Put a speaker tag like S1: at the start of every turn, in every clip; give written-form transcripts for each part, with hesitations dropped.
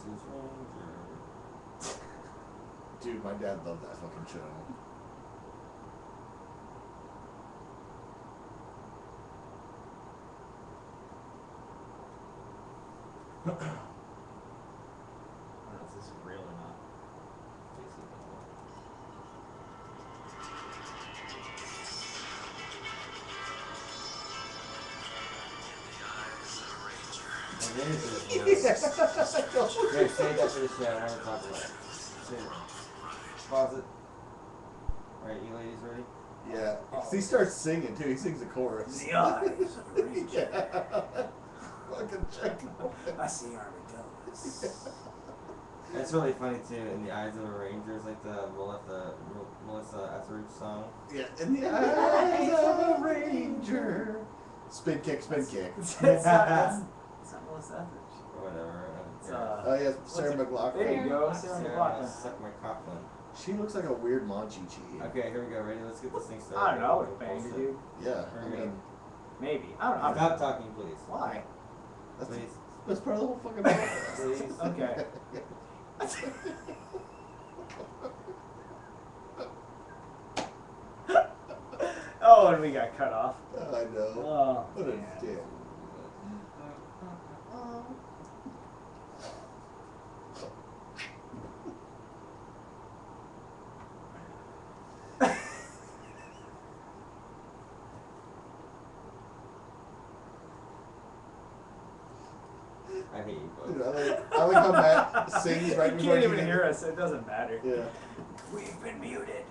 S1: Texas Ranger.
S2: Dude, my dad loved that fucking show.
S3: I don't know if this is real or not.
S1: It is this
S2: Yeah.
S1: Here, save that for the show. I want to talk about it. Save it. Pause it. Alright, you ladies ready?
S2: Yeah. 'Cause he starts singing too. He sings the chorus.
S4: The eyes of a ranger.
S2: Yeah. Fucking check.
S4: I see armadillos.
S1: It's really funny too. In the eyes of a ranger is like the Melissa Etheridge song.
S2: Yeah. In the eyes of a ranger. Spin kick, spin kick.
S4: It's not Melissa Etheridge.
S1: Or whatever.
S4: It's,
S2: Oh yeah, Sarah
S4: There
S2: McLachlan.
S4: you go, Sarah McLachlan.
S1: Suck my cockland.
S2: She looks like a weird Monchi-Chi.
S1: Okay, here we go. Ready? Let's get this thing started.
S4: I don't know, I would have banged her, dude.
S2: Yeah, I
S1: Here we
S2: mean,
S4: Maybe. I don't know.
S1: Stop talking, please.
S4: Why?
S1: Please.
S2: that's part of the whole fucking process.
S1: Please.
S4: Okay. Oh, and we got cut off.
S2: I know.
S4: Oh,
S2: What a
S4: man.
S2: dick.
S1: I hate you both.
S2: Dude, I like how Matt sings right
S4: You
S2: before
S4: can't
S2: he
S4: even hear us. It doesn't matter.
S2: Yeah.
S4: We've been muted.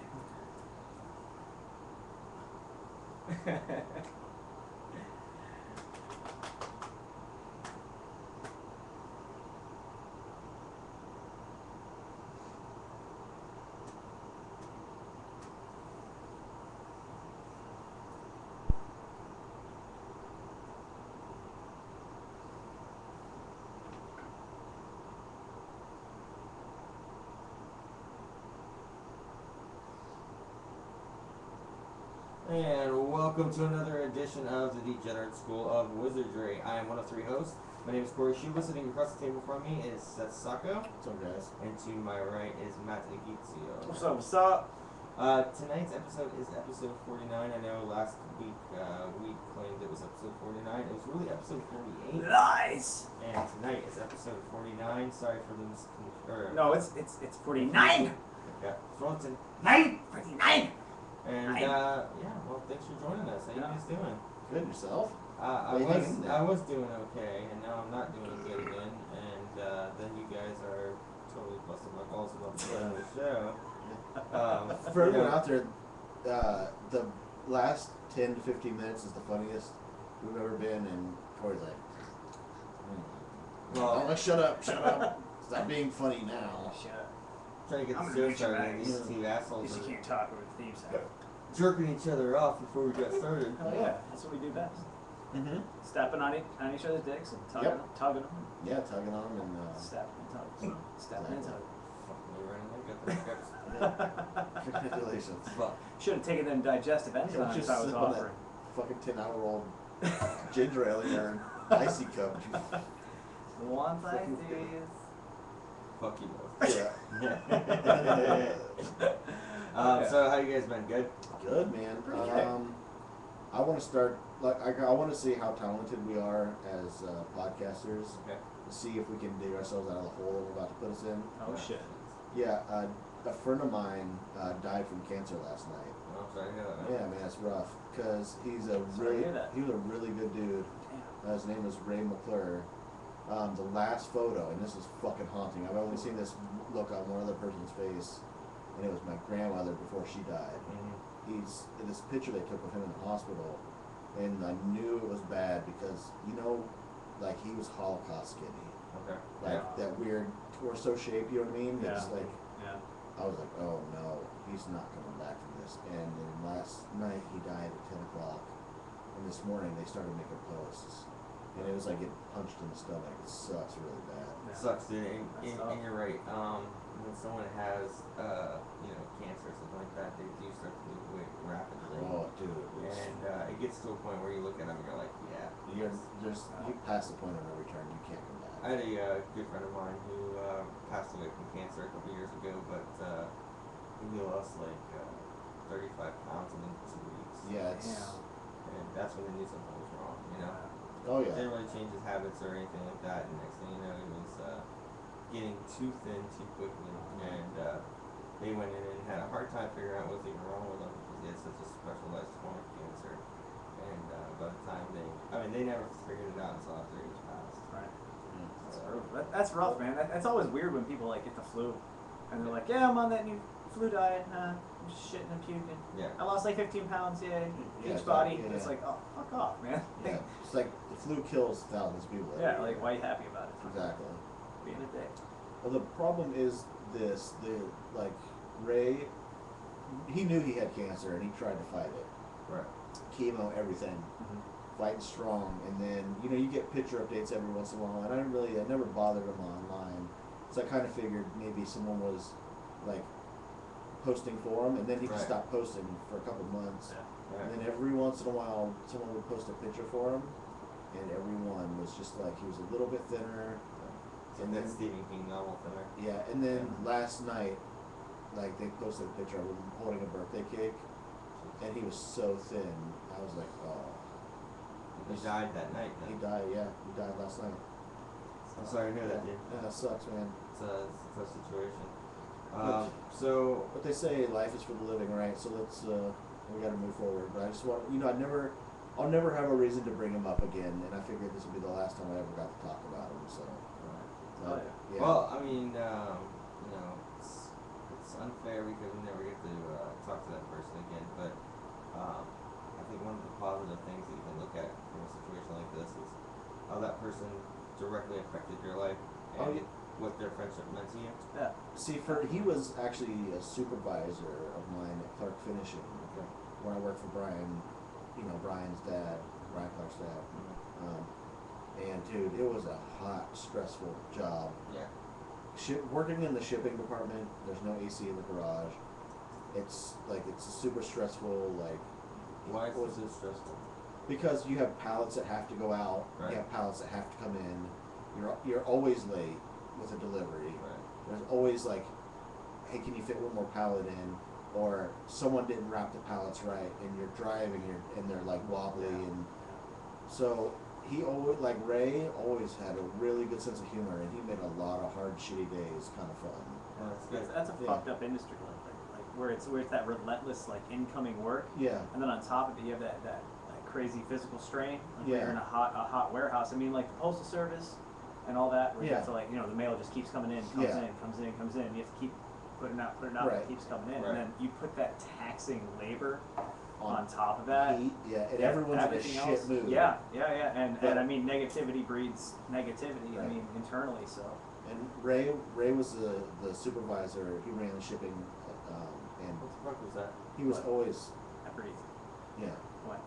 S1: And welcome to another edition of the Degenerate School of Wizardry. I am one of three hosts. My name is Corey Shuba. Sitting across the table from me is Seth Sacco.
S2: What's up, guys?
S1: And to my right is Matt Igizio.
S4: What's up? What's up?
S1: Tonight's episode is episode 49. I know last week we claimed it was episode 49. It was really episode 48.
S4: Lies.
S1: And tonight is episode 49. Sorry for the
S4: No, it's 49.
S1: Yeah, thrown to
S4: 49.
S1: And yeah, well, thanks for joining us. How you guys doing?
S2: Good, yourself?
S1: I
S2: What do you
S1: was
S2: think?
S1: I was doing okay, and now I'm not doing good again. And then you guys are totally busting my balls about the the show.
S2: For
S1: you
S2: everyone
S1: know,
S2: out there, the last 10 to 15 minutes is the funniest we've ever been, and Corey's like,
S1: well,
S2: oh, shut up, stop being funny now.
S4: Shut up.
S1: trying to get
S4: I'm
S1: the
S4: gonna
S1: show
S4: reach your
S1: started, and
S4: bags.
S1: these two assholes
S4: Because you
S1: are
S4: can't talk over the theme song.
S1: jerking each other off before we got started.
S4: Hell yeah, that's what we do best.
S2: Mm-hmm.
S4: Stepping on each other's dicks and tugging them.
S2: Yeah, tugging on them and
S4: Stepping and tugging. Stepping and tugging.
S1: Fuck me, right? I got the scripts.
S2: congratulations.
S1: Fuck.
S4: Should have taken them digestive enzymes
S2: Just
S4: I was
S2: sip on
S4: offering.
S2: that fucking 10-hour-old ginger ale in your icy cup.
S4: The ones I do is.
S1: Fuck you both.
S2: Yeah.
S1: So how you guys been? Good?
S2: Good, man.
S4: Pretty good.
S2: I want to start, I want to see how talented we are as podcasters.
S1: Okay.
S2: See if we can dig ourselves out of the hole that we're about to put us in.
S4: Oh shit.
S2: Yeah, a friend of mine died from cancer last night.
S1: Oh, sorry to hear that, man.
S2: Yeah, man, it's rough because he's a
S4: Sorry to hear that.
S2: he was a really good dude.
S4: Damn.
S2: His name was Ray McClure. The last photo, and this is fucking haunting. I've only seen this look on one other person's face, and it was my grandmother before she died.
S1: Mm-hmm.
S2: He's in this picture they took of him in the hospital, and I knew it was bad because like he was Holocaust skinny,
S1: Okay.
S2: like that weird torso shape. You know what I mean?
S4: Yeah.
S2: It's like
S4: Yeah.
S2: I was like, oh no, he's not coming back from this. And then last night he died at 10 o'clock, and this morning they started making posts, and it was like getting punched in the stomach. It sucks really bad.
S4: Yeah.
S1: Sucks, dude, and,
S4: That's
S1: and,
S4: tough.
S1: and you're right. When someone has, cancer or something like that, they do start to lose weight rapidly.
S2: Oh, dude, it was,
S1: And it gets to a point where you look at them and you're like, yeah.
S2: you pass the point of no return. You can't come back.
S1: I had a good friend of mine who passed away from cancer a couple years ago, but he lost like 35 pounds in 2 weeks.
S2: Yeah, it's.
S4: Yeah.
S1: And that's when they knew something was wrong, you know?
S2: Oh yeah.
S1: Didn't really change his habits or anything like that, and next thing you know, he was getting too thin too quickly, and they went in and had a hard time figuring out what's even wrong with him because he had such a specialized form of cancer. And by the time they never figured it out until after he was passed.
S4: Right.
S2: Yeah.
S4: That's rough. That's rough, man. That's always weird when people like get the flu, and they're like, "Yeah, I'm on that new flu diet. I'm just shitting and puking.
S1: Yeah.
S4: I lost like 15 pounds. Yeah,
S2: Yeah,
S4: each body."
S2: yeah,
S4: It's
S2: yeah.
S4: like, oh, fuck off, man.
S2: Yeah. It's like the flu kills thousands of people.
S4: Yeah,
S2: every
S4: like
S2: year.
S4: why are you happy about it?
S2: Exactly.
S4: Being a dick.
S2: Well, the problem is this: Ray, he knew he had cancer and he tried to fight it.
S1: Right.
S2: Chemo, everything, fighting strong, and then you get picture updates every once in a while, and I never bothered him online, so I kind of figured maybe someone was like posting for him, and then he just
S1: Right.
S2: stopped posting for a couple months,
S4: Yeah.
S2: and
S1: Right.
S2: then every once in a while someone would post a picture for him, and everyone was just like he was a little bit thinner.
S1: So
S2: And
S1: that's
S2: then-
S1: Stephen King novel thinner.
S2: Yeah, and then last night, like they posted a picture of him holding a birthday cake, and he was so thin. I was like, oh.
S1: He died that night.
S2: He
S1: Then.
S2: died. Yeah, he died last night.
S1: I'm sorry to hear that, dude.
S2: Yeah, that sucks, man.
S1: It's a tough situation.
S2: But-
S1: So
S2: But they say life is for the living, right? So let's we got to move forward. But I just want I'll never have a reason to bring him up again, and I figured this would be the last time I ever got to talk about him. So.
S4: Oh,
S2: but, yeah.
S1: Well, I mean, it's unfair because we never get to talk to that person again. But I think one of the positive things that you can look at from a situation like this is how that person directly affected your life and
S2: Oh, yeah.
S1: what their friendship meant to you.
S4: Yeah.
S2: See, he was actually a supervisor of mine at Clark Finishing
S1: Okay.
S2: when I worked for Brian. Brian's dad, Brian Clark's dad. And dude, it was a hot, stressful job.
S1: Yeah.
S2: Working in the shipping department, there's no AC in the garage. It's super stressful.
S1: Why was this stressful?
S2: Because you have pallets that have to go out.
S1: Right.
S2: You have pallets that have to come in. You're always late with a delivery.
S1: Right.
S2: There's always like, hey, can you fit one more pallet in? Or someone didn't wrap the pallets right, and you're driving, and they're like wobbly, and so he always Ray always had a really good sense of humor, and he made a lot of hard, shitty days kind of fun.
S1: Oh, that's good.
S4: That's a
S2: Yeah.
S4: fucked up industry, like where it's that relentless incoming work,
S2: Yeah,
S4: and then on top of it you have that crazy physical strain. Like when
S2: Yeah.
S4: you're in a hot warehouse. I mean, like the postal service and all that, where you have to the mail just keeps coming in, comes in. You have to keep putting out,
S2: Right.
S4: it keeps coming in,
S1: Right.
S4: and then you put that taxing labor on top of that.
S2: heat, and
S4: Yeah,
S2: everyone's in a
S4: everything
S2: shit
S4: else.
S2: mood.
S4: Yeah, and
S2: But-
S4: I mean negativity breeds negativity. I
S2: Right.
S4: mean internally, so
S2: And Ray was the supervisor. He ran the shipping, and
S1: What the fuck was that?
S2: he was
S4: What?
S2: always,
S4: I breathe.
S2: yeah.
S4: What?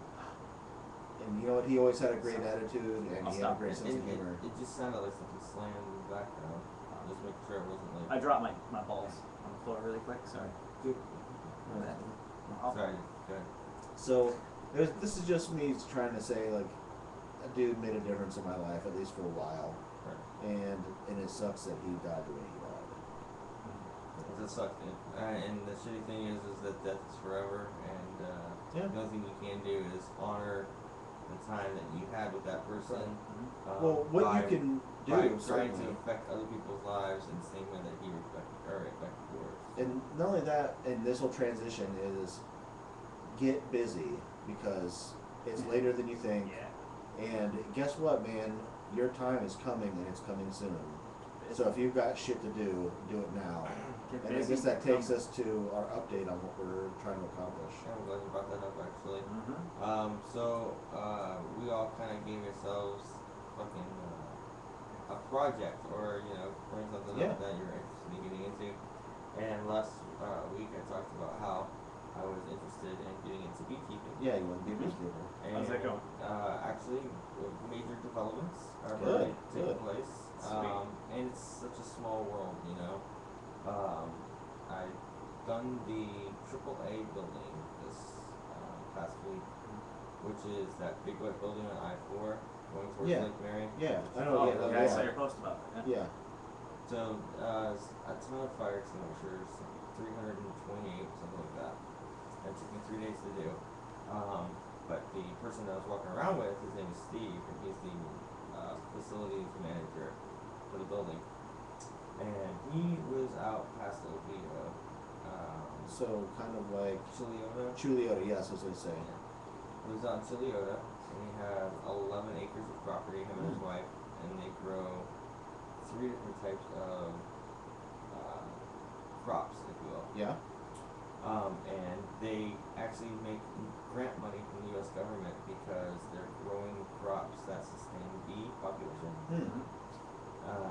S2: And you know what? He always had a great attitude, and
S4: I'll
S2: he had a
S4: stop.
S2: great sense of
S1: It
S2: humor.
S1: just sounded like something slammed in the background. Just make sure it wasn't like.
S4: I dropped my balls on the floor really quick. Sorry.
S1: Dude,
S4: I'll-
S1: sorry. Good.
S2: So this is just me trying to say a dude made a difference in my life, at least for a while,
S1: Right.
S2: and it sucks that he died the way he died.
S1: It does suck, dude. And the shitty thing is that death is forever, and
S2: Yeah.
S1: the only thing you can do is honor the time that you had with that person.
S2: Well, what
S1: by-
S2: you can
S1: by
S2: do,
S1: trying to
S2: certainly,
S1: affect other people's lives in the same way that he affected yours.
S2: and not only that, and this whole transition is get busy because it's later than you think.
S4: Yeah.
S2: And guess what, man? Your time is coming, and it's coming soon. So if you've got shit to do it now.
S4: Get
S2: And I
S4: busy,
S2: guess that takes
S4: become-
S2: us to our update on what we're trying to accomplish.
S1: I'm glad you brought that up, actually.
S4: Mhm.
S1: So we all kind of gave ourselves fucking a project, or bring something
S2: Yeah.
S1: up that you're interested in getting into. And last week I talked about how I was interested in getting into beekeeping.
S2: Yeah, you want to be a beekeeper.
S1: And,
S4: How's that going?
S1: Actually, we majored in developments are
S2: Good,
S1: already taking
S2: good.
S1: place.
S4: Sweet.
S1: And it's such a small world, you know. I've done the AAA building this past week, which is that big white building on I-4 going towards
S2: Yeah.
S1: Lake Mary.
S2: Yeah, I
S4: Oh,
S2: know. Yeah,
S4: yeah, I saw your post about it. Yeah.
S2: yeah.
S1: So, a ton of fire extinguishers, 328, something like that. That took me 3 days to do. But the person that I was walking around with, his name is Steve, and he's the facilities manager for the building. And he was out past Oviedo,
S2: So kind of like
S1: Chiliota.
S2: Chuliota, yes, I was gonna say.
S1: Yeah. He was out in Chiliota, and he has 11 acres of property, him and his wife, and they grow 3 different types of crops, if you will.
S2: Yeah.
S1: And they actually make grant money from the U.S. government because they're growing crops that sustain bee population.
S2: Hmm.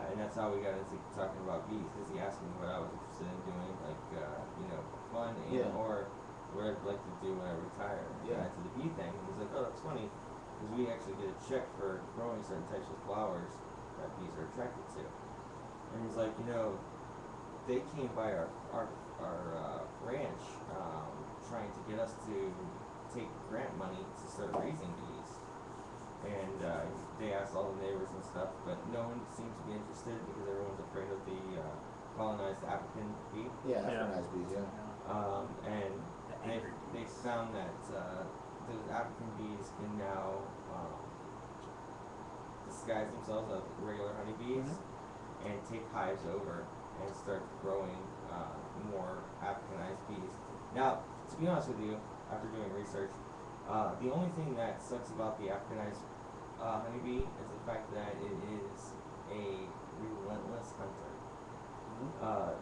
S1: And that's how we got into talking about bees, because he asked me what I was interested in doing, like, you know, fun and
S2: Yeah.
S1: or what I'd like to do when I retire. And
S2: Yeah.
S1: I to the bee thing, and he's like, oh, that's funny, because we actually get a check for growing certain types of flowers that bees are attracted to. And he's like, you know, they came by our ranch trying to get us to take grant money to start raising bees. And they asked all the neighbors and stuff, but no one seemed to be interested because everyone's afraid of the colonized African bee.
S2: Yeah,
S4: Yeah.
S2: Africanized bees, yeah.
S1: And
S4: The
S1: they
S4: angry bees.
S1: found that those African bees can now disguise themselves as regular honeybees and take hives over and start growing more Africanized bees. Now, to be honest with you, after doing research, the only thing that sucks about the Africanized honeybee is the fact that it is a relentless hunter.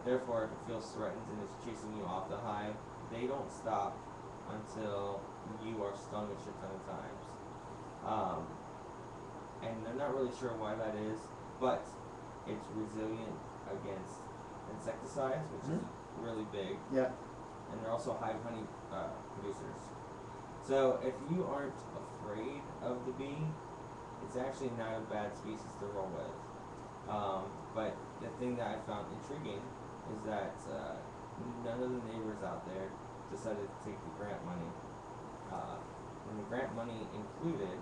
S1: Therefore, if it feels threatened and is chasing you off the hive, they don't stop until you are stung a shit ton of times. And they're not really sure why that is, but it's resilient against insecticides, which is really big,
S2: Yeah.
S1: and they're also hive honey producers. So if you aren't afraid of the bee, it's actually not a bad species to roll with. But the thing that I found intriguing is that none of the neighbors out there decided to take the grant money. And the grant money included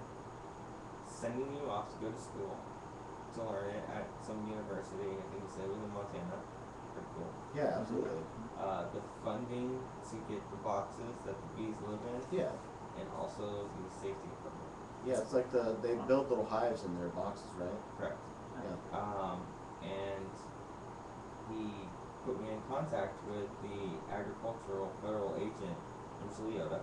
S1: sending you off to go to school to learn it at some university. I think you said it was in Montana. Pretty cool.
S2: Yeah, absolutely.
S1: The funding to get the boxes that the bees live in,
S2: Yeah.
S1: and also the safety equipment.
S2: Yeah, it's like they build little hives in their boxes, right?
S1: Correct.
S2: Yeah.
S1: And he put me in contact with the agricultural federal agent in Chiliota.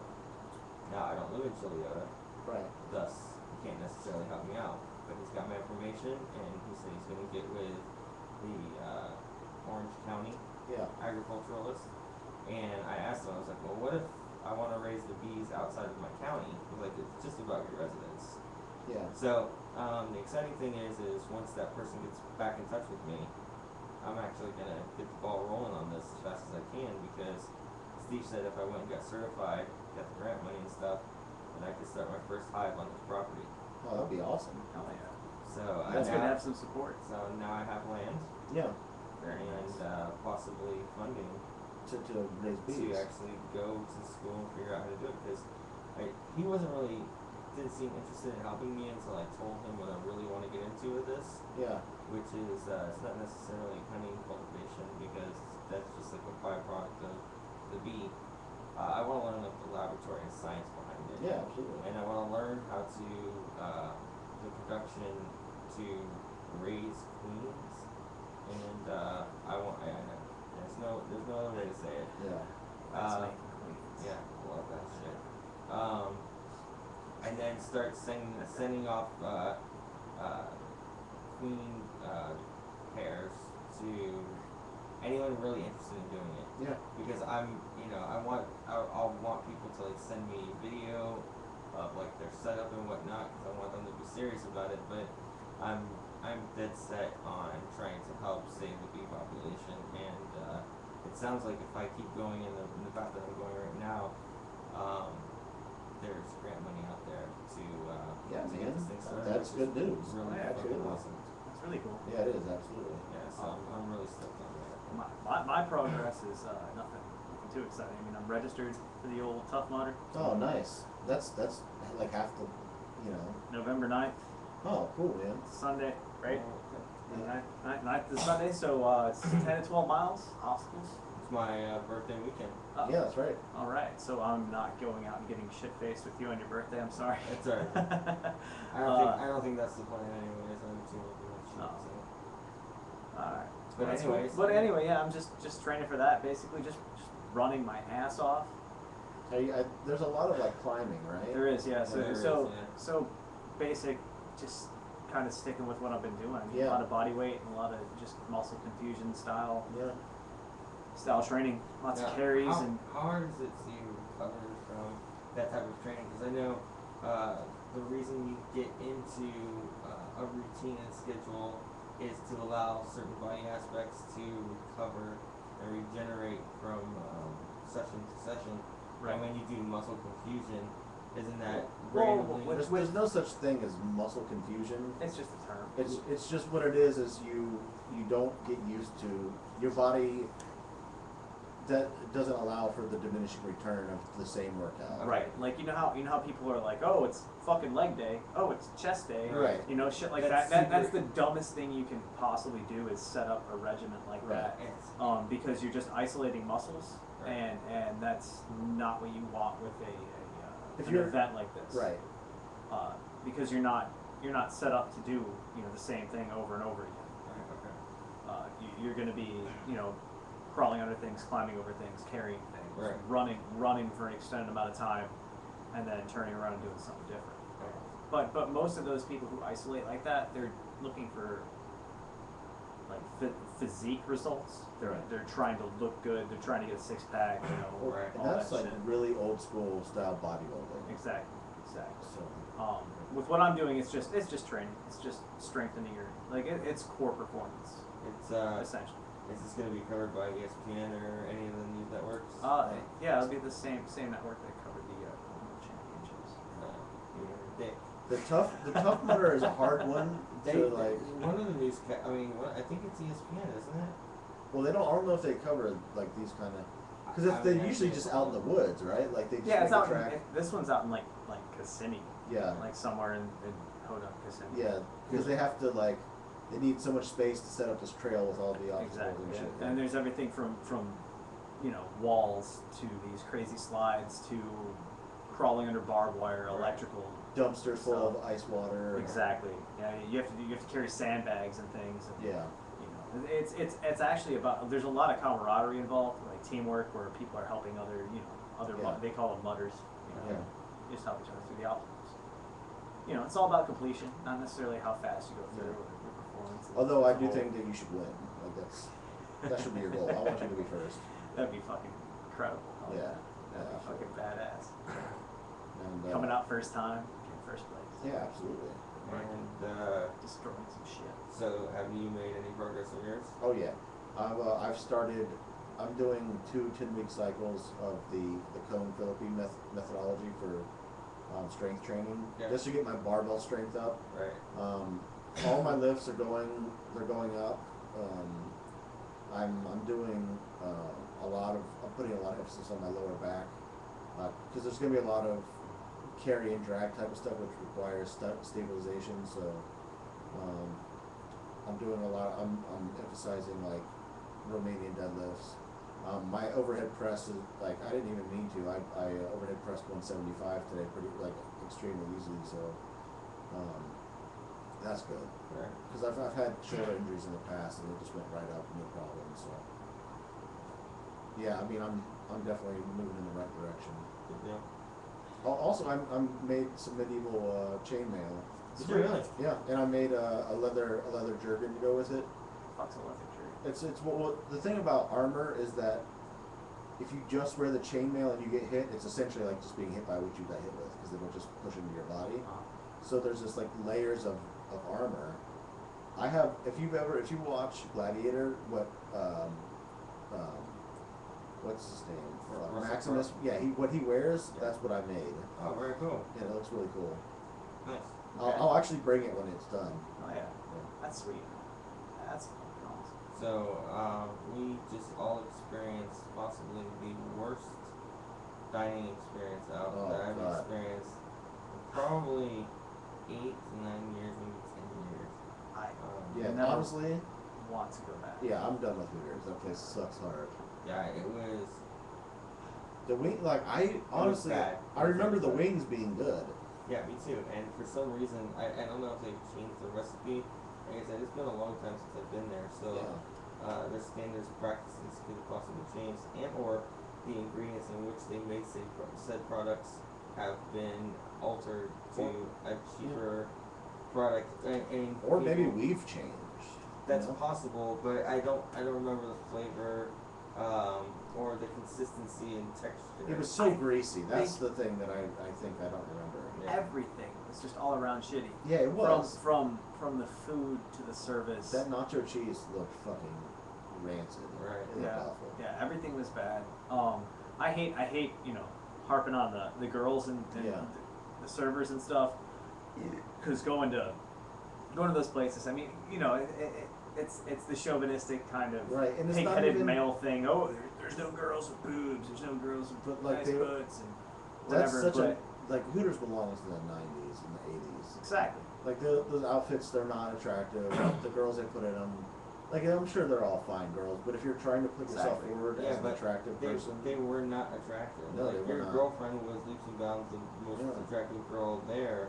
S1: Now, I don't live in Chiliota,
S2: Right.
S1: thus he can't necessarily help me out. But he's got my information, and he said he's going to get with the Orange County
S2: Yeah.
S1: agriculturalist. And I asked him, I was like, well, what if I want to raise the bees outside of my county? He's like, it's just about your residence.
S2: Yeah.
S1: So the exciting thing is once that person gets back in touch with me, I'm actually gonna get the ball rolling on this as fast as I can, because Steve said if I went and got certified, got the grant money and stuff, then I could start my first hive on his property.
S2: Oh, that'd be awesome.
S4: Hell yeah.
S1: So
S4: That's good to
S1: now,
S4: have some support.
S1: so now I have land
S2: Yeah.
S4: Very
S1: and
S4: nice.
S1: possibly funding
S2: To raise
S1: to
S2: bees.
S1: actually go to school and figure out how to do it, because he didn't seem interested in helping me until I told him what I really want to get into with this,
S2: Yeah.
S1: which is it's not necessarily honey cultivation, because that's just like a byproduct of the bee. I want to learn like the laboratory and science behind it.
S2: Yeah, absolutely.
S1: And I want to learn how to the production to raise queens, and there's no other way to say it.
S2: Yeah.
S4: That's
S1: Uh,
S4: making queens.
S1: Yeah, I love that shit. And then start sending off queen pairs to anyone really interested in doing it.
S2: Yeah.
S1: Because I'll want people to like send me video of like their setup and whatnot, because I want them to be serious about it. But I'm dead set on trying to help save the bee population, and it sounds like if I keep going in the path that I'm going right now, there's grant money out there to
S2: Yeah,
S1: to
S2: man,
S1: get this thing started.
S2: that's
S1: which is
S2: good news.
S1: Really
S4: Yeah,
S1: fucking
S2: absolutely.
S1: awesome.
S4: That's really cool.
S2: Yeah, it is, absolutely.
S1: Yeah, so I'm really stoked on that.
S4: My progress is nothing too exciting. I mean, I'm registered for the old Tough Mudder.
S2: Oh, nice. That's like half the, you know.
S4: November 9th,
S2: Oh, cool, man.
S4: Sunday, right?
S2: Yeah.
S4: 9th is Sunday, so it's 10 to 12 miles, obstacles.
S1: It's my birthday weekend.
S2: Yeah, that's right.
S4: All right, so I'm not going out and getting shit-faced with you on your birthday. I'm sorry.
S1: It's alright. I don't think that's the plan anyways. I'm too much shit.
S4: Oh.
S1: So.
S4: All right.
S1: But
S4: That's
S1: anyways,
S4: cool. But anyway, yeah, I'm just training for that. Basically, just running my ass off.
S2: There's a lot of like climbing, right?
S4: There is, yeah. So
S1: There is,
S4: so
S1: yeah.
S4: so basic, just kind of sticking with what I've been doing. I mean,
S2: Yeah.
S4: a lot of body weight and a lot of just muscle confusion style
S2: Yeah.
S4: training. Lots
S1: Now,
S4: of carries
S1: how,
S4: and
S1: how hard is it to recover from that type of training? Because I know the reason you get into a routine and schedule is to allow certain body aspects to recover and regenerate from session to session.
S4: Right.
S1: And when you do muscle confusion, isn't that
S4: Well,
S1: randomly?
S2: There's no such thing as muscle confusion.
S4: it's just a term.
S2: It's just what it is you don't get used to your body that doesn't allow for the diminishing return of the same workout.
S4: Right, like you know how people are like, oh, it's fucking leg day, oh, it's chest day,
S2: Right.
S4: You know, shit like
S1: That's
S4: that's
S1: super-
S4: the dumbest thing you can possibly do is set up a regimen like
S2: Right.
S4: that,
S1: It's-
S4: because you're just isolating muscles,
S1: Right.
S4: and that's not what you want with
S2: If
S4: an
S2: you're-
S4: event like this,
S2: Right.
S4: Because you're not set up to do the same thing over and over again.
S1: Right, okay.
S4: You're going to be crawling under things, climbing over things, carrying things,
S1: Right.
S4: running for an extended amount of time, and then turning around and doing something different.
S1: Okay.
S4: But most of those people who isolate like that, they're looking for like physique results. They're trying to look good. They're trying to get a six pack.
S1: Right.
S2: And
S4: all
S2: that's
S4: that
S2: like
S4: shit.
S2: really old school style bodybuilding.
S4: Exactly.
S2: So
S4: With what I'm doing, it's just training. It's just strengthening your it's core performance
S1: It's
S4: essentially.
S1: is this going to be covered by ESPN or any of the news networks?
S4: Yeah, it'll be the same network that covered the World Championships.
S1: You're a dick.
S2: the tough mudder is a hard one to like.
S1: One of the news. I think it's ESPN, isn't it?
S2: Well, I don't know if they cover like these kind of. Because
S1: I
S2: they're
S1: mean,
S2: usually just out in the woods, right? Like they just
S4: Yeah,
S2: make
S4: it's
S2: a
S4: out.
S2: track.
S4: This one's out in like Kissimmee,
S2: Yeah.
S4: like somewhere in Hodok, Kissimmee.
S2: Yeah, because they have to like, they need so much space to set up this trail with all the obstacles
S4: Exactly.
S2: and
S4: Yeah.
S2: shit.
S4: And there's everything from walls to these crazy slides to crawling under barbed wire,
S1: Right.
S4: electrical.
S2: Dumpsters full of ice water.
S4: Exactly. Yeah, you have to carry sandbags and things. And,
S2: Yeah.
S4: it's actually about. There's a lot of camaraderie involved, like teamwork, where people are helping other
S2: Yeah.
S4: they call them mudders.
S2: Yeah.
S4: You just help each other through the obstacles. It's all about completion, not necessarily how fast you go through or your performance.
S2: Although I
S4: It's
S2: do
S4: all-
S2: think that you should win. Like that should be your goal. I want you to be first.
S4: that'd be fucking incredible.
S2: Yeah.
S4: That'd be
S2: Yeah,
S4: fucking badass.
S2: And
S4: Coming out first time, in first place.
S2: Yeah, absolutely.
S1: And
S4: Destroying some shit.
S1: so, have you made any progress on yours?
S2: Oh yeah, I've started. I'm doing 2 10-week cycles of the Cone Philippine methodology for strength training,
S1: Yeah.
S2: just to get my barbell strength up.
S1: Right.
S2: All my lifts are going up. I'm doing I'm putting a lot of emphasis on my lower back because there's going to be a lot of carry and drag type of stuff which requires stabilization. So I'm doing a lot. I'm emphasizing like Romanian deadlifts. My overhead press is like I didn't even mean to. I overhead pressed 175 today, pretty like extremely easily. So that's good
S1: Right.
S2: because I've had shoulder injuries in the past and it just went right up, no problem. So yeah, I mean I'm definitely moving in the right direction.
S1: Good deal.
S2: Also, I'm made some medieval chainmail.
S1: Did you really?
S2: Yeah, and I made a leather jerkin to go with it.
S4: Fuck's a left injury.
S2: It's well, the thing about armor is that if you just wear the chainmail and you get hit, it's essentially like just being hit by what you got hit with because it'll just push into your body. So there's just like layers of armor. I have if you watch Gladiator, what what's his name?
S1: Russell
S2: Maximus.
S1: Crowe.
S2: Yeah, what he wears, that's what I made.
S1: Oh, very cool.
S2: Yeah, it looks really cool.
S1: Nice.
S4: Okay.
S2: I'll actually bring it when it's done.
S4: Oh yeah, that's sweet. That's fucking awesome.
S1: So, we just all experienced possibly the worst dining experience out
S2: Oh,
S1: that I've
S2: God.
S1: experienced in probably 8 to 9 years, maybe 10 years.
S4: I
S2: Yeah,
S4: never
S2: honestly,
S4: want to go back.
S2: yeah, I'm done with Hooters. That place sucks hard.
S1: Yeah, it was.
S2: The wing, like I honestly,
S1: bad.
S2: I remember the
S1: Bad.
S2: wings being good.
S1: Yeah, me too. And for some reason, I don't know if they've changed the recipe. Like I said, it's been a long time since I've been there, so
S2: Yeah.
S1: their standards, practices could have possibly changed, and or the ingredients in which they make said products have been altered to a cheaper product. And
S2: Or
S1: you
S2: maybe
S1: know,
S2: we've changed.
S1: that's
S2: you know?
S1: possible, but I don't remember the flavor or the consistency and texture.
S2: It was so greasy. That's the thing that I think I don't remember.
S1: Yeah.
S4: Everything was just all around shitty.
S2: Yeah, it was.
S4: From the food to the service.
S2: That nacho cheese looked fucking rancid.
S1: Right.
S2: It looked
S4: Yeah,
S2: awful.
S4: yeah, everything was bad. I hate harping on the girls and
S2: Yeah.
S4: the servers and stuff, because going to those places, I mean, it's the chauvinistic kind of
S2: Right, and it's not
S4: pig-headed
S2: even-
S4: male thing. Oh, there's no girls with boobs. There's no girls with
S2: But, like,
S4: nice
S2: they-
S4: butts and
S2: That's
S4: whatever.
S2: such
S4: but
S2: like Hooters belongs to the 90s and the 80s.
S4: exactly.
S2: Like those outfits, they're not attractive. The girls they put in them, like I'm sure they're all fine girls, but if you're trying to put yourself
S4: Exactly.
S2: forward
S1: Yeah,
S2: as an
S1: but
S2: attractive person,
S1: They were not attractive.
S2: No,
S1: like
S2: they were
S1: your
S2: not.
S1: girlfriend was leaps and bounds the most
S2: Yeah.
S1: attractive girl there,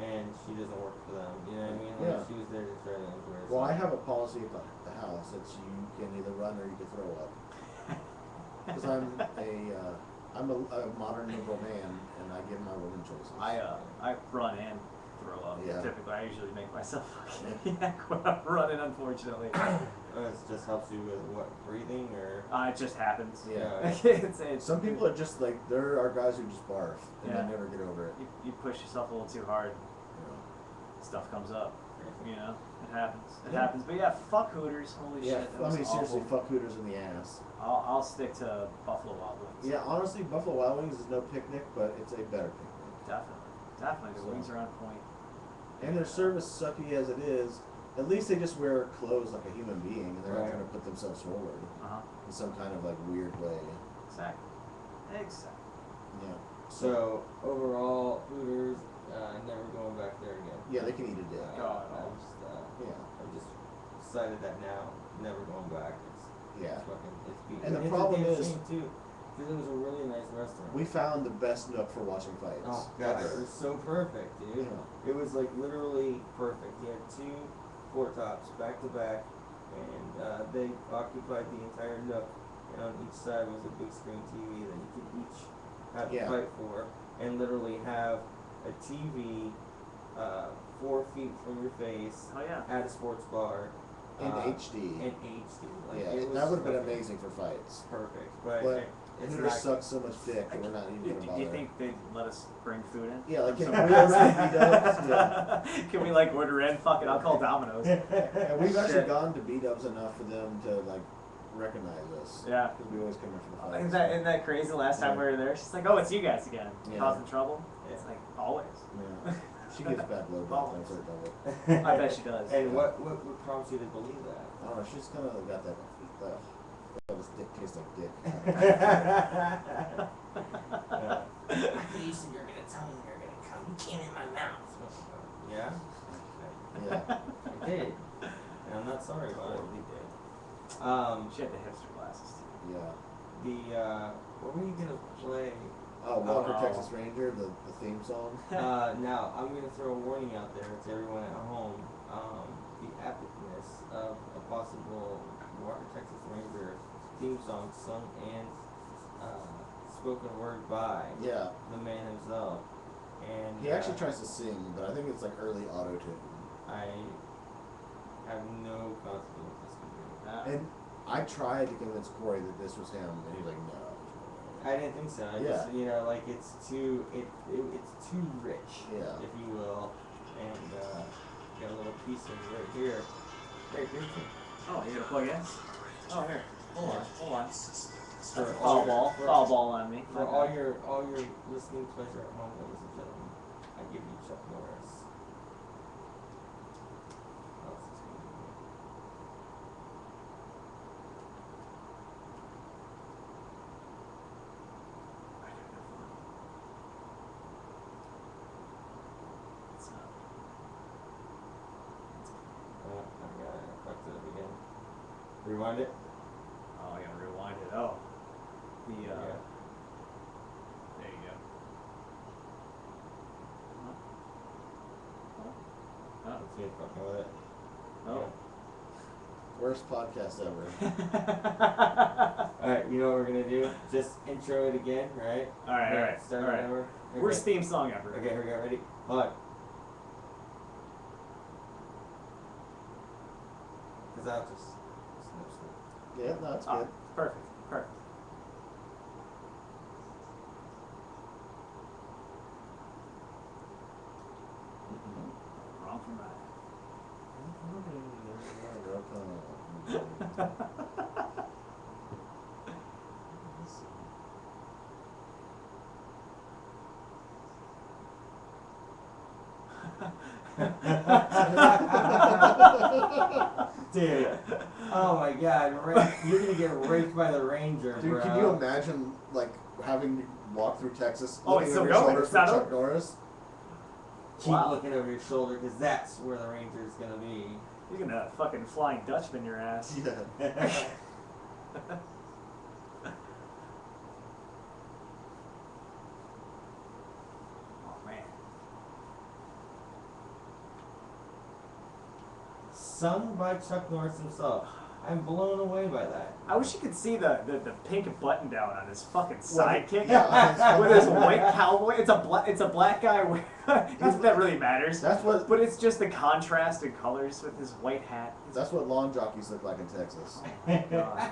S1: and she doesn't work for them. You know what I mean? Like
S2: Yeah.
S1: she was there to try to enjoy herself.
S2: well, I have a policy at the house that you can either run or you can throw up. Because I'm a modern liberal man, and I give my women choices.
S4: I run and throw up.
S2: Yeah.
S4: Typically, I usually make myself fucking yak when I'm running. Unfortunately,
S1: It just helps you with what, breathing or?
S4: it just happens.
S2: Yeah.
S4: it's
S2: Some people are just like there are guys who just barf and
S4: Yeah.
S2: they never get over it.
S4: you push yourself a little too hard,
S2: You know.
S4: stuff comes up. You know, it happens. It
S2: Yeah.
S4: happens. But yeah, fuck Hooters. Holy
S2: Yeah,
S4: shit. That
S2: I
S4: was
S2: mean seriously,
S4: awful.
S2: fuck Hooters in the ass.
S4: I'll stick to Buffalo Wild Wings.
S2: Yeah, honestly, Buffalo Wild Wings is no picnic, but it's a better picnic.
S4: Definitely. The
S2: So-
S4: wings are on point.
S2: And their service, sucky as it is, at least they just wear clothes like a human being, and they're not
S1: Right.
S2: trying to put themselves forward in some kind of like weird way.
S4: Exactly.
S2: Yeah.
S1: So overall, Hooters, never going back there again.
S2: Yeah, they can eat a dick.
S4: God,
S1: I'm just,
S2: Yeah.
S1: I've just decided that now, never going back.
S2: Yeah.
S1: It's fucking, it's beat.
S2: And the
S1: it's
S2: problem
S1: a damn
S2: is-
S1: shame too, because it was a really nice restaurant.
S2: We found the best nook for watching fights.
S1: Oh god, it
S2: ever.
S1: was so perfect, dude.
S2: Yeah.
S1: It was like literally perfect. He had 2 four tops back to back, and they occupied the entire nook. And on each side was a big screen TV that you could each have
S2: Yeah.
S1: a fight for, and literally have a TV 4 feet from your face
S4: Oh yeah.
S1: at a sports bar.
S2: In HD.
S1: In HD. Like,
S2: Yeah,
S1: it was
S2: that would have been
S1: perfect.
S2: amazing for fights.
S1: Perfect, but,
S2: But
S1: it's
S2: Hooters
S1: not.
S2: sucks so much dick that we're not even
S4: Do
S2: gonna bother.
S4: you think they'd let us bring food in?
S2: Yeah, like can we order B-dubs? Yeah.
S4: Can we like order in? Fuck it, I'll call Domino's.
S2: And we've actually
S4: Shit.
S2: gone to B-dubs enough for them to like recognize us.
S4: Yeah.
S2: Because we always come in for the fights.
S4: Isn't that crazy? Last time we were there, she's like, "Oh, it's you guys again,
S2: Yeah.
S4: causing trouble." It's like always.
S2: Yeah. She gets bad blowjobs on certain level.
S4: I bet she does.
S1: And what prompts you to believe that?
S2: I don't know, she's kind of got that, this dick tastes like dick.
S1: You said you're gonna tell me you're gonna come. You came in my mouth. Yeah?
S2: Yeah.
S1: I did. And I'm not sorry about it.
S4: Totally did. She had the hipster glasses too.
S2: Yeah.
S1: What were you gonna play?
S2: Oh, Walker,
S4: Oh.
S2: Texas Ranger, the theme song.
S1: Now, I'm gonna throw a warning out there to everyone at home. The epicness of a possible Walker, Texas Ranger theme song sung and spoken word by
S2: Yeah.
S1: the man himself. And
S2: He actually tries to sing, but I think it's like early auto-tune.
S1: I have no concept of what this could be.
S2: And I tried to convince Corey that this was him, and he's like, no.
S1: I didn't think so. I just, like it's too it's too rich,
S2: Yeah.
S1: if you will, and got a little piece of it right here, right here.
S4: Oh, you gotta plug in? Oh, here. Hold on.
S1: For
S4: Foul ball on me.
S1: For all your listening pleasure at home, ladies and gentlemen, I give you Chuck Norris. What else is going on here? I got it. I fucked it up again. Rewind it.
S4: Oh, I gotta rewind it. Oh, the
S1: Yeah.
S4: there you go.
S1: Let's get fucking with it.
S4: Oh.
S2: Worst podcast ever.
S1: Alright, you know what we're gonna do? Just intro it again, right?
S4: All right.
S1: Start
S4: All right.
S1: it over.
S4: Worst theme song ever.
S1: Okay, here we go. Ready? Hold on. Cause I'll just snip.
S2: Yeah, no, it's
S4: Ah,
S2: good.
S4: perfect. Wrong from right.
S1: Dude, oh my god, you're gonna get raped by the ranger,
S2: Dude,
S1: bro.
S2: can you imagine like having to walk through Texas,
S4: Oh,
S2: looking
S4: it's
S2: over
S4: still
S2: your
S4: going?
S2: shoulders
S4: It's
S2: for
S4: not
S2: Chuck
S4: over?
S2: Norris?
S1: Keep
S4: Wow.
S1: looking over your shoulder, cause that's where the ranger's gonna be.
S4: He's gonna fucking Flying Dutchman your ass.
S2: Yeah.
S4: Oh man.
S1: Sung by Chuck Norris himself. I'm blown away by that.
S4: I wish you could see the pink button down on his fucking
S2: Well,
S4: sidekick
S2: yeah,
S4: with his white cowboy. It's a black guy. Not that that really matters.
S2: That's what
S4: But it's just the contrast in colors with his white hat.
S2: that's what lawn jockeys look like in Texas.
S4: God.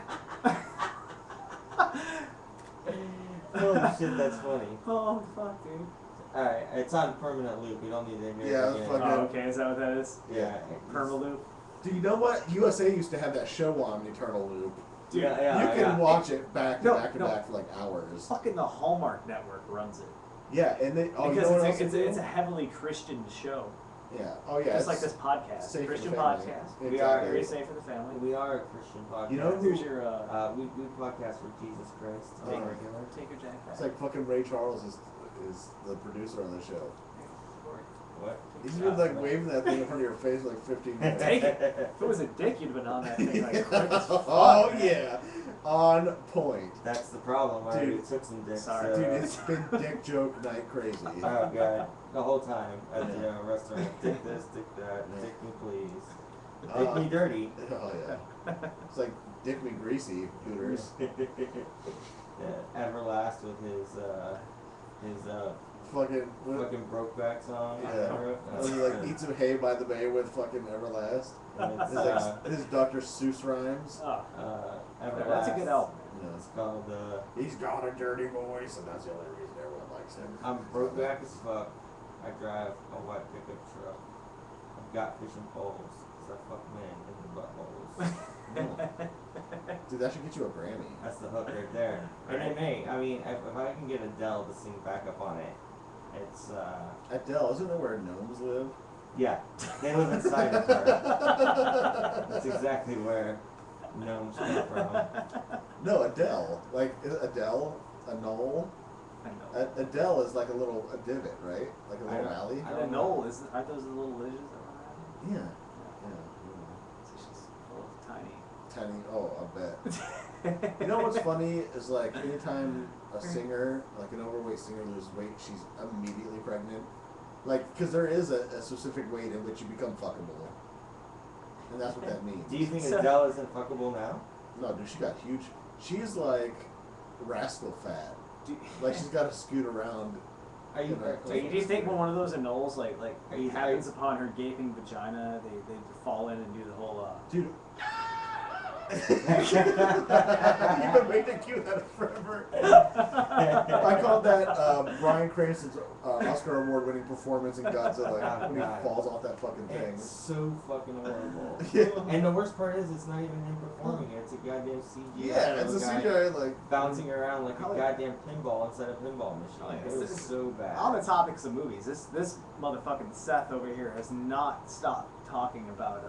S1: Holy shit, that's funny.
S4: Oh fuck, dude.
S1: Alright, it's on permanent loop. We don't need to hear
S2: Yeah,
S1: it again.
S2: fuck
S4: Oh, okay, is that what that is?
S1: Yeah.
S4: Permaloop.
S2: Do you know what? USA used to have that show on Eternal Loop.
S4: Dude,
S1: Yeah,
S2: You can watch it back to
S4: No,
S2: back to
S4: no.
S2: back for like hours.
S4: fucking the Hallmark Network runs it.
S2: Yeah, and they you
S4: Because
S2: know what
S4: it's
S2: else
S4: a,
S2: they
S4: it's
S2: do?
S4: a heavily Christian show.
S2: Yeah. Oh yeah.
S4: Just like
S2: it's
S4: this podcast.
S2: safe for
S4: Christian
S2: the family.
S4: podcast.
S1: We
S4: We
S1: are-
S4: are very safe for the family.
S1: We are a Christian podcast.
S2: You know who-
S4: Here's your
S1: we podcast for Jesus Christ.
S2: Oh.
S1: on regular.
S4: take your jack back.
S2: It's like fucking Ray Charles is the producer on the show.
S1: What?
S2: He's been like waving that thing in front of your face for like 15 minutes.
S4: Take it. If it was a dick, you'd have been on that thing like quick as fuck.
S2: Oh yeah, on point.
S1: That's the problem. I already
S2: Dude.
S1: took some dicks.
S4: Sorry.
S2: Dude, it's been dick joke night crazy.
S1: Oh god, the whole time at the
S2: Yeah.
S1: restaurant. Dick this, dick that,
S2: Yeah.
S1: dick me please. Dick me dirty.
S2: Oh yeah. It's like dick me greasy, Hooters.
S1: Yeah, Everlast with his
S2: Fucking.
S1: fucking Brokeback song.
S2: Yeah. When he like eats some hay by the bay with fucking Everlast.
S1: And it's,
S2: His, like, his Dr. Seuss rhymes.
S4: Oh,
S1: Everlast.
S4: that's a good album.
S2: Yeah.
S1: It's called
S2: He's got a dirty voice, and that's the only reason everyone likes him.
S1: I'm Brokeback as fuck. I drive a white pickup truck. I've got fishing poles. Cause I fuck men in the buttholes.
S2: Dude, that should get you a Grammy.
S1: That's the hook right there. And it may. I mean, if I can get Adele to sing backup on it, it's
S2: Adele, isn't that where gnomes live?
S1: yeah. They live inside of her. That's exactly where gnomes come from.
S2: No, Adele. Like, is Adele a knoll?
S4: I know.
S2: Adele is like a divot, right? Like a
S1: I
S2: little
S1: don't-
S2: valley?
S1: I
S4: And
S1: don't
S4: a
S1: know.
S4: knoll, aren't those the little ledges that run around?
S2: Yeah.
S4: It's just full of tiny.
S2: Tiny, oh, I bet. You know what's funny is like anytime a singer, like an overweight singer loses weight, she's immediately pregnant. Like, because there is a specific weight in which you become fuckable. And that's what that means.
S1: Do you think
S4: So-
S1: Adele isn't fuckable now?
S2: No, dude, she got huge. She's like rascal fat.
S4: Do,
S2: Like, she's got to scoot around.
S1: Are you?
S2: Yeah,
S4: do you think when one of those anoles
S1: Are you-
S4: happens upon her gaping vagina, they fall in and do the whole
S2: Dude, You've been waiting to cue that forever. I called that Bryan Cranston's Oscar award-winning performance in Godzilla when he
S1: God.
S2: falls off that fucking thing.
S1: It's so fucking horrible.
S2: Yeah.
S1: And the worst part is, it's not even him performing it. It's a goddamn CGI.
S2: Yeah, it's a
S1: guy
S2: CGI like
S1: bouncing around like
S4: Oh,
S1: a
S4: yeah.
S1: goddamn pinball inside a pinball machine.
S4: Oh, yeah.
S1: It was so bad.
S4: On the topics of movies, this motherfucking Seth over here has not stopped talking about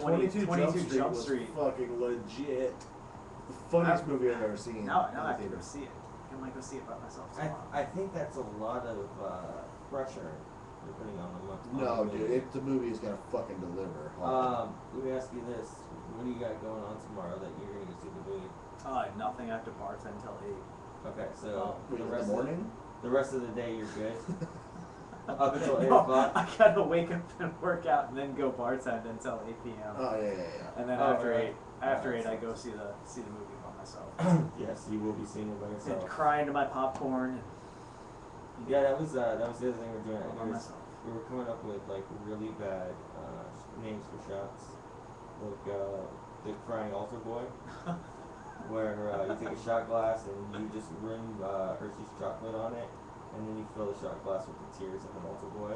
S4: 22 Jump Street.
S2: was fucking legit. The funniest movie I've ever seen.
S4: Now
S2: in
S4: I
S2: the
S4: have to
S2: theater.
S4: go see it. I might go see it by myself tomorrow.
S1: I think that's a lot of pressure you're putting on the
S2: No,
S1: movie.
S2: dude, the movie is gonna fucking deliver.
S1: Let me ask you this: what do you got going on tomorrow that you're gonna go see the movie?
S4: Nothing after bartend until 8.
S1: Okay, so
S2: Wait,
S1: the
S2: in
S1: rest
S2: the morning?
S1: the rest of the day you're good. Up until 8
S4: No,
S1: o'clock.
S4: I gotta wake up and work out and then go bartend until 8 p.m.
S2: Oh yeah.
S4: And then
S1: Oh,
S4: after
S1: right.
S4: 8, after
S1: That
S4: 8 I
S1: makes
S4: go
S1: sense.
S4: see the movie by myself.
S1: Yes, you will be seeing it by
S4: And
S1: yourself.
S4: crying to my popcorn.
S1: Yeah, that was the other thing we're doing.
S4: All by myself.
S1: We were coming up with like really bad names for shots, like the crying altar boy, where you take a shot glass and you just rim Hershey's chocolate on it, and then you fill the shot glass with the tears of an altar boy.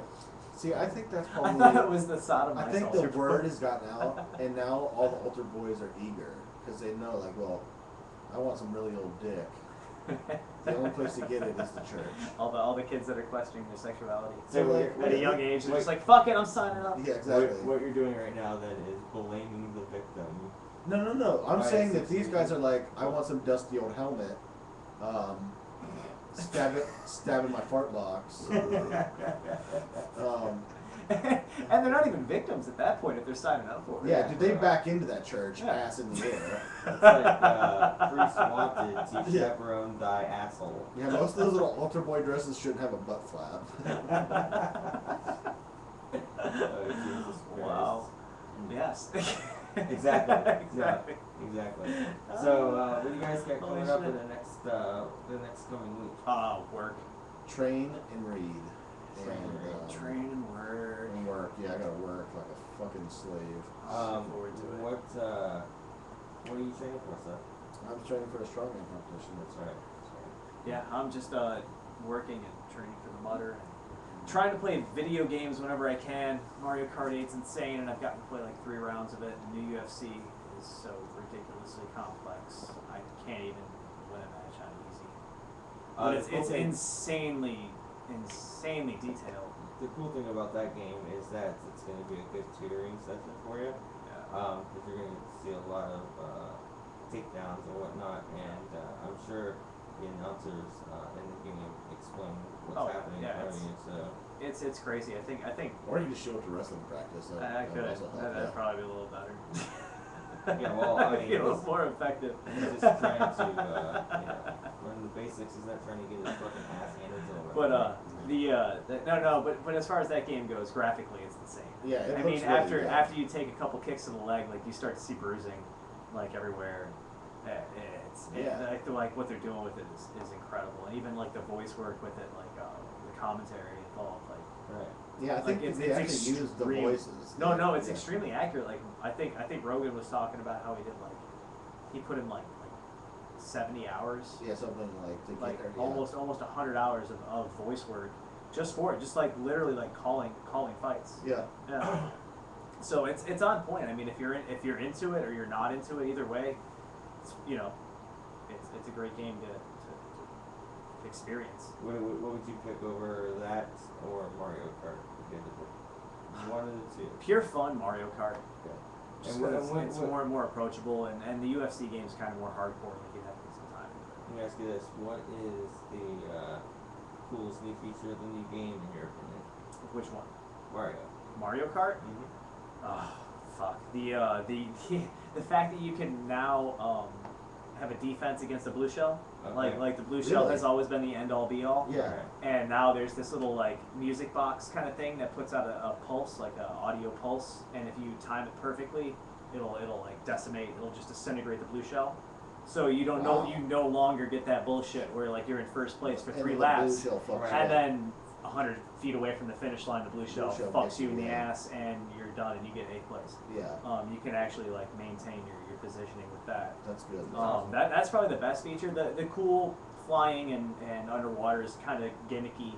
S2: See, I think that's
S4: I
S2: probably.
S4: thought it was the sodomite.
S2: I think the word has gotten out, and now all the altar boys are eager because they know, like, well, I want some really old dick. The only place to get it is the church.
S4: all the kids that are questioning their sexuality
S2: So, like,
S4: at a young age, they're
S1: wait.
S4: just like, fuck it, I'm signing up.
S2: Yeah, exactly.
S1: What you're doing right now then is blaming the victim.
S2: No. I'm
S1: Right,
S2: saying that
S1: 16.
S2: these guys are like, I want some dusty old helmet. Stab in my fart box.
S4: And they're not even victims at that point if they're signing up for it.
S2: Yeah, dude, they back into that church,
S4: Yeah.
S2: ass in the air.
S1: It's like priest wanted to
S2: Yeah.
S1: chaperone thy asshole.
S2: Yeah, most of those little altar boy dresses shouldn't have a butt flap.
S1: Oh, Jesus Christ.
S4: Wow. Yes.
S1: Exactly.
S4: Exactly.
S1: Yeah, exactly. So, what do you guys got
S4: Holy
S1: coming up
S4: shit.
S1: in the next coming week?
S4: Work.
S2: Train and read. And,
S4: Train and work.
S2: and work. Yeah, I gotta work like a fucking slave.
S4: Look forward to it.
S1: What are you training for, Seth?
S2: I'm training for a strongman competition.
S1: That's right. That's right.
S4: Yeah, I'm just working and training for the mutter and trying to play video games whenever I can. Mario Kart 8's insane, and I've gotten to play like 3 rounds of it. And the UFC is so ridiculously complex. I can't even win a match on easy. But
S1: The cool
S4: it's
S1: thing-
S4: insanely detailed.
S1: The cool thing about that game is that it's going to be a good tutoring session for you.
S4: Yeah.
S1: Because you're going to see a lot of takedowns and whatnot, and I'm sure the announcers in the game explain what's happening
S4: yeah,
S1: for you. So
S4: it's crazy. I think
S2: Or you just show up to wrestling practice.
S4: I could.
S2: also help,
S4: That'd
S2: yeah.
S4: probably be a little better.
S1: Yeah, well, I mean,
S4: be a little
S1: he's-
S4: more effective.
S1: he's just trying to learn the basics. He's not trying to get his fucking ass handed to him.
S4: But but as far as that game goes, graphically it's the same.
S2: Yeah, it
S4: I
S2: looks
S4: mean,
S2: really
S4: after
S2: good.
S4: after you take a couple kicks to the leg, like you start to see bruising, like everywhere. I feel like what they're doing with it is incredible, and even like the voice work with it, like the commentary involved, like.
S1: Right.
S2: Yeah, I
S4: Like,
S2: think
S4: it's
S2: they actually use the
S4: extreme.
S2: voices.
S4: No, it's
S2: Yeah.
S4: extremely accurate. Like I think Rogan was talking about how he put in like 70 hours,
S2: Yeah, something like to
S4: like
S2: get, yeah.
S4: almost 100 hours of voice work just for it, just like literally like calling fights.
S2: Yeah.
S4: Yeah. So it's on point. I mean, if you're into it or you're not into it, either way, it's a great game to experience.
S1: What would you pick over that or Mario Kart? If you had to pick one of the two.
S4: Pure fun Mario Kart.
S1: Okay.
S4: Just
S1: And
S4: 'cause
S1: what-
S4: it's
S1: what-
S4: more and more approachable, and the UFC game's kind of more hardcore. Like you have to put some time into
S1: Let me ask you this: what is the coolest new feature of the new game in your opinion?
S4: it. Which one?
S1: Mario.
S4: Mario Kart?
S1: Mm-hmm.
S4: Oh, fuck. The fact that you can now have a defense against the blue shell.
S1: Okay.
S4: Like the blue shell
S2: Really?
S4: has always been the end all be all.
S2: Yeah.
S1: Right.
S4: And now there's this little like music box kind of thing that puts out a pulse, like an audio pulse, and if you time it perfectly, it'll like decimate. It'll just disintegrate the blue shell. So you don't know
S2: Wow.
S4: you no longer get that bullshit where like you're in first place for
S2: And
S4: 3
S2: the
S4: laps,
S2: blue shell fucks
S1: Right.
S2: up.
S4: and then 100 feet away from the finish line, the blue shell
S2: shell
S4: fucks
S2: gets
S4: you in
S2: you,
S4: the
S2: yeah.
S4: ass, and you're done, and you get 8th place.
S2: Yeah,
S4: You can actually like maintain your positioning with that.
S2: that's good.
S4: That's probably the best feature. The cool flying and underwater is kind of gimmicky,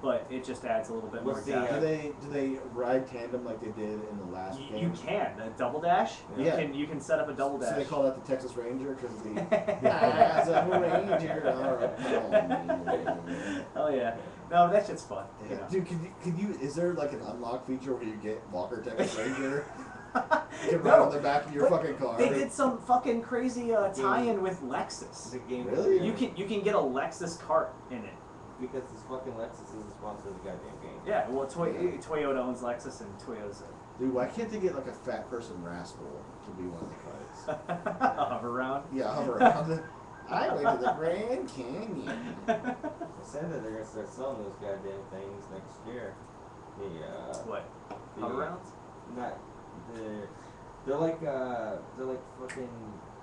S4: but it just adds a little bit more
S1: What's the,
S4: depth.
S2: Do they ride tandem like they did in the last
S4: You
S2: game?
S4: can a double dash.
S2: Yeah.
S4: You can set up a double dash.
S2: So they call that the Texas Ranger because the eyes of a Ranger are upon me.
S4: Oh yeah, no, that shit's fun.
S2: Yeah.
S4: You know.
S2: Dude, could you? Is there like an unlock feature where you get Walker Texas Ranger? You can ride
S4: No,
S2: on the back of your
S4: but
S2: fucking car.
S4: They did some fucking crazy tie-in with Lexus.
S1: The game
S2: Really?
S4: You can get a Lexus cart in it.
S1: because this fucking Lexus is the sponsor of the goddamn game.
S4: Yeah, well, Toyota owns Lexus, and Toyota's
S2: Dude, why can't they get like a fat person rascal to be one of the cards?
S4: a hover around.
S2: Yeah, hover around. I went to the Grand Canyon.
S1: They said that they're gonna start selling those goddamn things next year. The
S4: What?
S1: the,
S4: Hover rounds?
S1: Not they're like fucking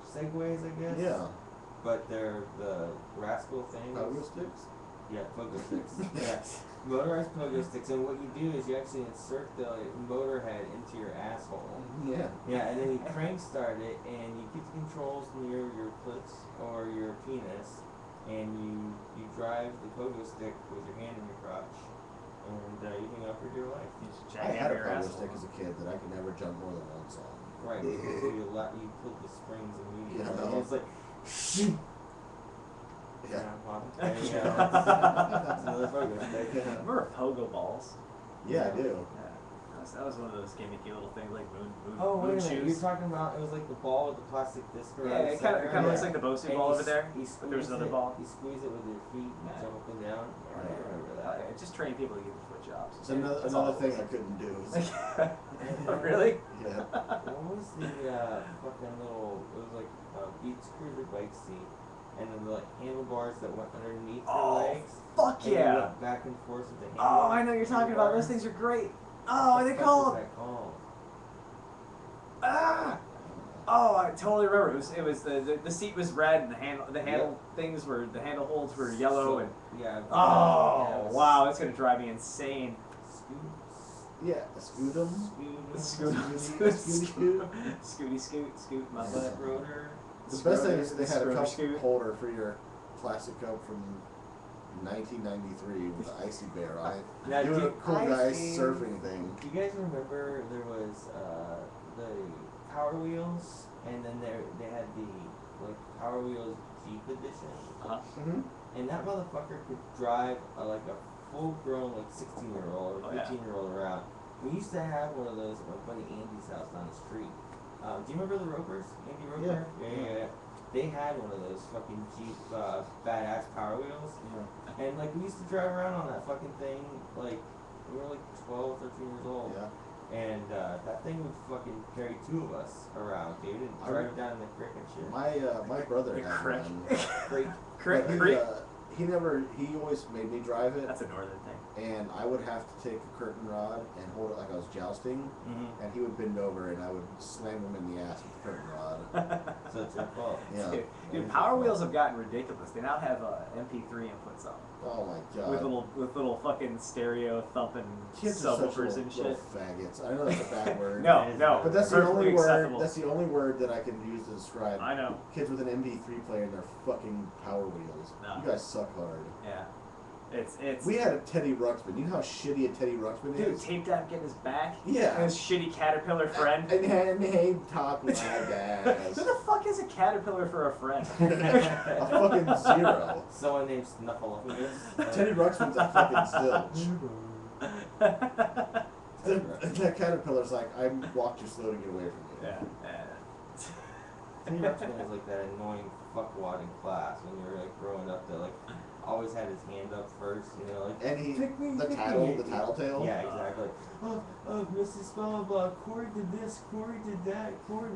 S1: segways, I guess.
S2: Yeah.
S1: But they're the rascal things.
S2: Pogo sticks?
S1: Yeah, pogo sticks. Yeah, motorized pogo sticks. And what you do is you actually insert the motor head into your asshole.
S2: Yeah.
S1: Yeah, and then you crank start it, and you keep the controls near your clits or your penis, and you drive the pogo stick with your hand in your crotch, and you can go for your life.
S4: You just
S2: I
S4: jack
S2: had a
S4: your
S2: pogo
S4: asshole.
S2: stick as a kid that I could never jump more than once on.
S1: Right, because you pull the springs immediately.
S2: Yeah,
S1: And
S2: no.
S1: it's like,
S2: Yeah.
S1: well, there you go. It's another pogo stick.
S4: Remember pogo balls?
S2: Yeah, I do.
S4: Yeah. That was one of those gimmicky little things like moon
S1: Oh, wait a minute,
S4: shoes.
S1: you're talking about, it was like the ball with the plastic disc around
S4: Yeah,
S1: the
S4: it kind of
S1: center?
S4: looks like the Bosu ball over there.
S1: You
S4: But there's
S1: squeeze
S4: another
S1: it-
S4: ball.
S1: You squeeze it with your feet and
S4: Yeah.
S1: jump up and down. I remember
S4: Oh,
S1: that.
S4: yeah, just train people to give you foot jobs.
S2: It's another
S4: That's all
S2: another
S4: it
S2: thing
S4: was.
S2: I couldn't do.
S4: Oh, really?
S2: Yeah.
S1: What was the fucking little, it was like a beach cruiser bike seat, and then the like handlebars that went underneath your
S4: Oh,
S1: legs.
S4: fuck
S1: and you
S4: yeah.
S1: went back and forth with the
S4: Oh, I know what you're talking about. Those
S1: handlebars.
S4: things are great. Oh, what are they
S1: What the fuck
S4: called?
S1: is that called?
S4: Ah! Oh, I totally remember. It was the seat was red and the handle things were the handle holds were yellow
S1: So,
S4: and
S1: yeah.
S4: oh wow, that's gonna drive me insane.
S2: Yeah, a Scoodum.
S4: Scoot my butt.
S1: Rotor.
S2: The best thing is they had a
S4: Scroter
S2: cup
S4: scoot.
S2: holder for your plastic cup from 1993 with the icy bear on it.
S1: Now,
S2: Doing a
S1: did
S2: cool guy
S1: Icy-
S2: surfing thing.
S1: Do you guys remember there was the Power Wheels, and then they had the like Power Wheels Jeep edition,
S2: Mm-hmm.
S1: and that motherfucker could drive like a full-grown like 16-year-old or
S4: Oh, yeah.
S1: 15-year-old around. We used to have one of those at my buddy Andy's house down the street. Do you remember the Ropers? Andy Roper? Yeah. They had one of those fucking Jeep badass Power Wheels.
S2: Yeah.
S1: And like we used to drive around on that fucking thing, like we were like 12, 13 years old.
S2: Yeah.
S1: And that thing would fucking carry two of us around, dude, and
S2: I
S1: drive down in the creek and shit.
S2: My brother
S4: The
S2: had
S4: crick.
S2: one.
S1: Creek.
S4: Crick,
S2: But
S4: crick.
S2: he always made me drive it,
S4: That's a northern thing.
S2: and I would have to take a curtain rod and hold it like I was jousting,
S4: Mm-hmm.
S2: and he would bend over and I would slam him in the ass with the curtain rod.
S1: So it's your fault.
S2: Yeah.
S4: Dude, Power Wheels have gotten ridiculous. They now have MP3 inputs on them.
S2: Oh my
S4: With
S2: god.
S4: little fucking stereo thumping
S2: Kids are such
S4: subwoofers
S2: little,
S4: and
S2: little
S4: shit.
S2: faggots. I know that's a bad word.
S4: No,
S2: But that's the
S4: perfectly
S2: only word.
S4: acceptable.
S2: That's the only word that I can use to describe
S4: I know.
S2: kids with an MP3 player and their fucking Power Wheels.
S4: No.
S2: You guys suck hard.
S4: Yeah. It's
S2: We had a Teddy Ruxpin. You know how shitty a Teddy Ruxpin
S4: dude,
S2: is?
S4: taped out getting his back.
S2: Yeah.
S4: And his shitty caterpillar friend.
S2: And hey, talk like ass.
S4: Who the fuck is a caterpillar for a friend?
S2: A fucking zero.
S1: Someone named Snuffleupagus.
S2: Teddy Ruxpin's a fucking zilch. That caterpillar's like, I walked you slow to get away from you.
S4: Yeah.
S1: Teddy Ruxpin is like that annoying fuckwad in class when you were like growing up that like always had his hand up first, you know, like
S2: And he,
S1: pick me,
S2: the
S1: pick
S2: tattle,
S1: me.
S2: the tattletale.
S1: Yeah, exactly. Oh, Mrs. Blah blah blah. Corey did this. Corey did that. Corey.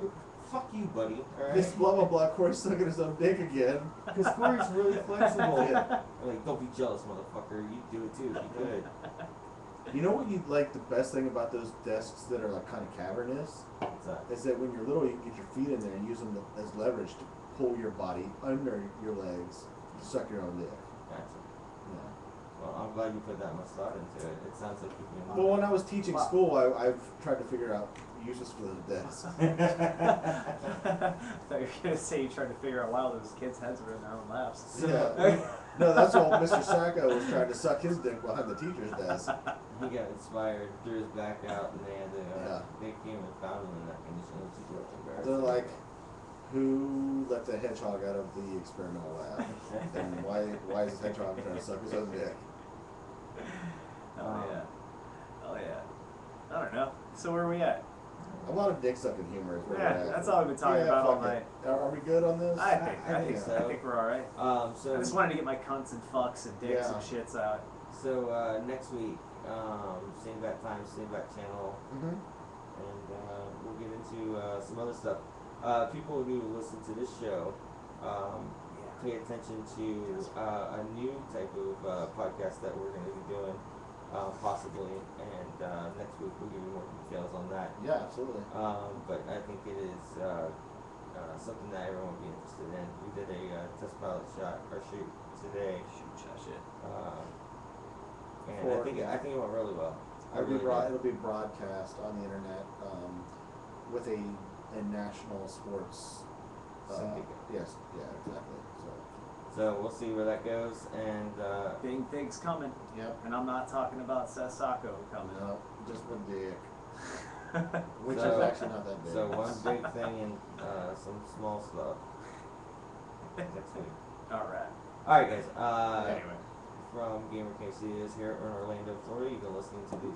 S1: Fuck you, buddy. All right.
S2: This blah blah blah. Corey's sucking his own dick again.
S1: Because Corey's really flexible.
S2: Yeah.
S1: I'm like, don't be jealous, motherfucker. You do it too. If you could.
S2: You know what you like the best thing about those desks that are like kind of cavernous
S1: What's that?
S2: is that when you're little, you can get your feet in there and use them as leverage to pull your body under your legs to suck your own dick.
S1: Gotcha.
S2: Yeah.
S1: Well, I'm glad you put that much thought into it. It sounds like you've been.
S2: Well, when I was teaching
S4: Wow.
S2: school, I've tried to figure out uses for the desk.
S4: I thought you were gonna say you tried to figure out why all those kids' heads were in their own laps.
S2: Yeah. No, that's all Mr. Sacco was trying to suck his dick behind the teacher's desk.
S1: He got inspired, threw his back out, and they had to.
S2: Yeah.
S1: They came and found him in that condition. It was just really embarrassing.
S2: They're like, who let the hedgehog out of the experimental lab? And why is this hedgehog trying to suck his own dick?
S4: Oh yeah. Oh yeah. I don't know. So where are we at?
S2: A lot of dick sucking humor is where
S4: Yeah,
S2: we're at.
S4: that's all we've been talking about all
S2: fuck it.
S4: night.
S2: Are we good on this?
S4: I think
S1: so.
S4: I think we're all right.
S1: So
S4: I just wanted to get my cunts and fucks and dicks
S2: Yeah.
S4: and shits out.
S1: So next week, same bat time, same bat channel,
S2: Mm-hmm.
S1: and we'll get into some other stuff. People who listen to this show, pay attention to a new type of podcast that we're going to be doing, possibly, and next week we'll give you more details on that.
S2: Yeah, absolutely.
S1: But I think it is something that everyone will be interested in. We did a test pilot shoot today,
S4: Shoot shit.
S1: and I think it went really well.
S2: It'll be broadcast on the internet with a national sports
S1: Syndicate.
S2: Yes, yeah, exactly.
S1: So we'll see where that goes, and
S4: Big things coming.
S2: Yep.
S4: And I'm not talking about Seth Sacco coming.
S2: No, just one dick, which
S1: So-
S2: is actually not that big.
S1: so one big thing and some small stuff next week.
S4: Alright.
S1: All right, guys.
S4: Anyway.
S1: From Gamer KC is here in Orlando, Florida. You've been listening to the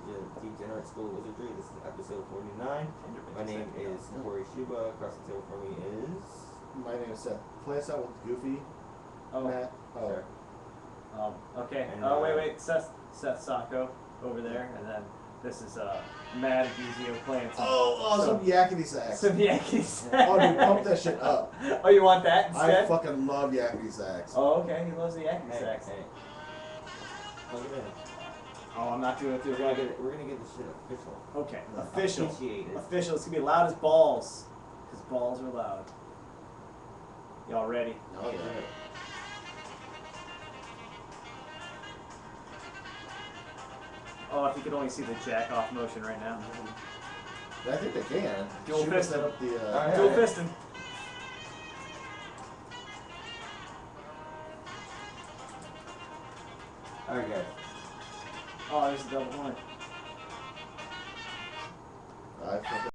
S1: Degenerate School of Wizardry. This is episode 49. My name is Corey Shuba. Across the table from me is.
S2: My name is Seth. Play us out with Goofy.
S4: Oh,
S2: Matt. Oh.
S1: Sure.
S4: okay.
S1: And,
S4: Oh, wait. Seth Sacco over there, and then this is Matt Aguzio playing
S2: Some yakety sax.
S4: some Yankees.
S2: Oh, dude, pump that shit up.
S4: Oh, you want that
S2: I
S4: instead?
S2: fucking love yakety sax.
S4: Oh, okay. He loves the Yankee
S1: Hey,
S4: sax.
S1: hey. Plug it in.
S4: Oh, I'm not doing it through
S1: We're gonna get this shit official.
S4: Okay, official.
S1: Appreciate it.
S4: Official. It's gonna be loud as balls, because balls are loud. Y'all ready?
S2: Oh, yeah.
S4: Oh, if you could only see the jack off motion right now.
S2: I think they can.
S4: Dual
S2: Shuba
S4: piston.
S2: set up the.
S1: Alright.
S4: Dual piston.
S1: All right, guys.
S4: Oh, there's a double horn.
S2: I fucking